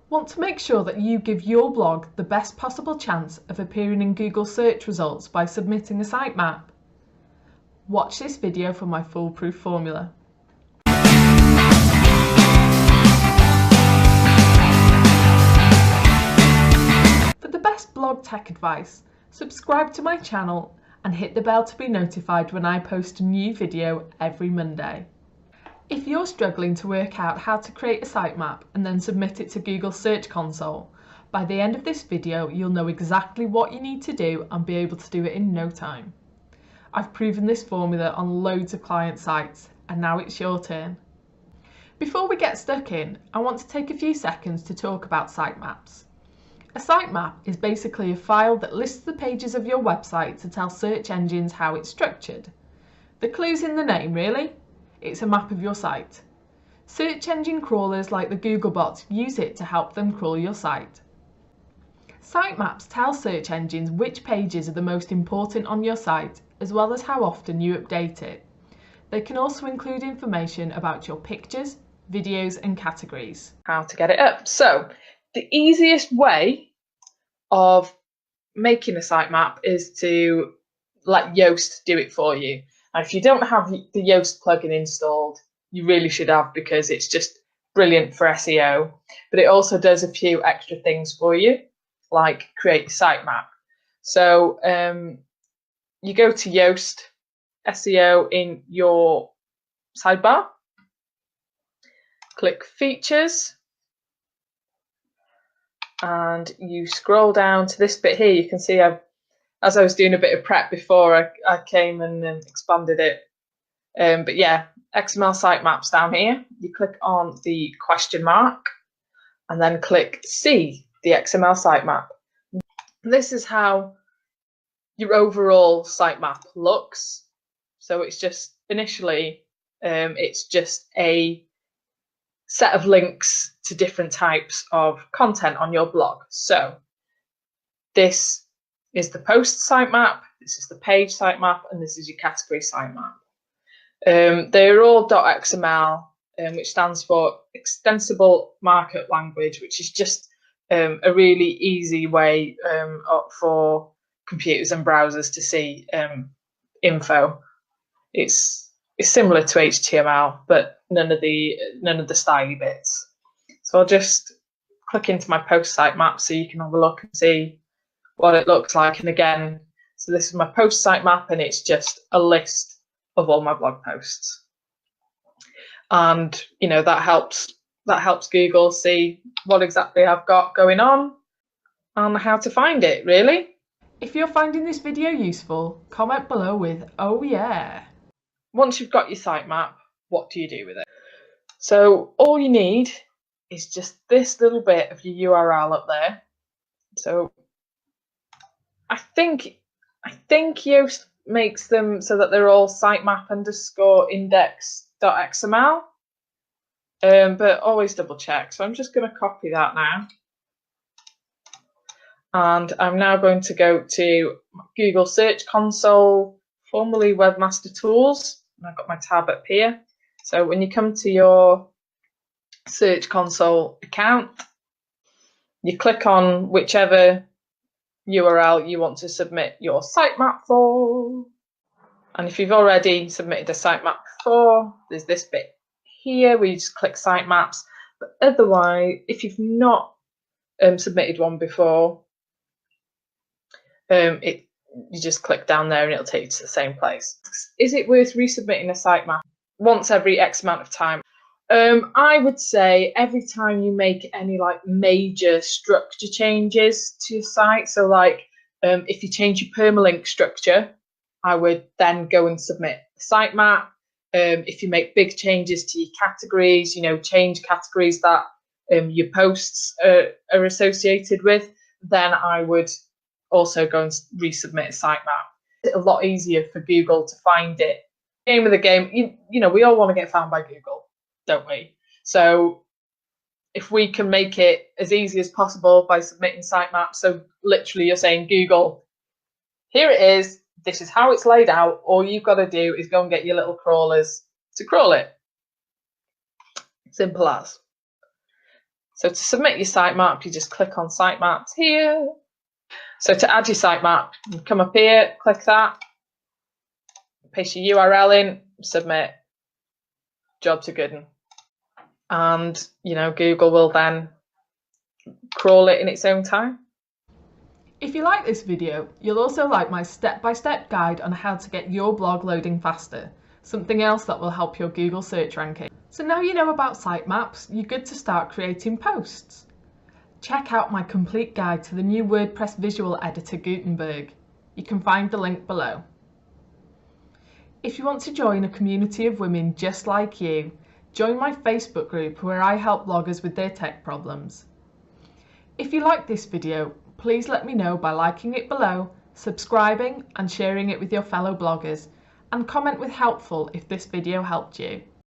Want to make sure that you give your blog the best possible chance of appearing in Google search results by submitting a sitemap? Watch this video for my foolproof formula. For the best blog tech advice, subscribe to my channel and hit the bell to be notified when I post a new video every Monday. If you're struggling to work out how to create a sitemap and then submit it to Google Search Console, by the end of this video you'll know exactly what you need to do and be able to do it in no time. I've proven this formula on loads of client sites, and now it's your turn. Before we get stuck in, I want to take a few seconds to talk about sitemaps. A sitemap is basically a file that lists the pages of your website to tell search engines how it's structured. The clue's in the name, really. It's a map of your site. Search engine crawlers like the Google bots use it to help them crawl your site. Sitemaps tell search engines which pages are the most important on your site, as well as how often you update it. They can also include information about your pictures, videos and categories. How to get it up. So, the easiest way of making a sitemap is to let Yoast do it for you. And if you don't have the Yoast plugin installed, you really should have, because it's just brilliant for SEO. But it also does a few extra things for you, like create a sitemap. So you go to Yoast SEO in your sidebar, click Features, and you scroll down to this bit here. You can see as I was doing a bit of prep before, I came and expanded it. But yeah, XML Sitemaps down here. You click on the question mark and then click See the XML sitemap. This is how your overall sitemap looks. So it's just initially, it's just a set of links to different types of content on your blog. So this is the post sitemap, this is the page sitemap, and this is your category sitemap. They're all .xml, which stands for Extensible Markup Language, which is just a really easy way for computers and browsers to see info. It's similar to HTML, but none of the styly bits. So I'll just click into my post sitemap so you can have a look and see what it looks like. And again, so this is my post sitemap, and it's just a list of all my blog posts. And you know, that helps Google see what exactly I've got going on and how to find it, really. If you're finding this video useful, comment below with "oh yeah." Once you've got your sitemap, what do you do with it? So all you need is just this little bit of your URL up there. So I think Yoast makes them so that they're all sitemap_index.xml, but always double check. So I'm just going to copy that now, and I'm now going to go to Google Search Console, formerly Webmaster Tools, and I've got my tab up here. So when you come to your Search Console account, you click on whichever URL you want to submit your sitemap for. And if you've already submitted a sitemap before, there's this bit here where you just click sitemaps. But otherwise, if you've not submitted one before, you just click down there and it'll take you to the same place. Is it worth resubmitting a sitemap once every X amount of time? I would say every time you make any like major structure changes to your site. So like if you change your permalink structure, I would then go and submit the sitemap. If you make big changes to your categories, you know, change categories that your posts are associated with, then I would also go and resubmit a sitemap. It's a lot easier for Google to find it. Game of the game, you know, we all want to get found by Google, don't we? So if we can make it as easy as possible by submitting sitemaps, so literally you're saying, Google, here it is, this is how it's laid out, all you've got to do is go and get your little crawlers to crawl it. Simple as. So to submit your sitemap, you just click on sitemaps here. So to add your sitemap, you come up here, click that, paste your URL in, submit, jobs are good. And Google will then crawl it in its own time. If you like this video, you'll also like my step-by-step guide on how to get your blog loading faster, something else that will help your Google search ranking. So now you know about sitemaps, you're good to start creating posts. Check out my complete guide to the new WordPress visual editor Gutenberg. You can find the link below. If you want to join a community of women just like you, join my Facebook group where I help bloggers with their tech problems. If you like this video, please let me know by liking it below, subscribing and sharing it with your fellow bloggers, and comment with helpful if this video helped you.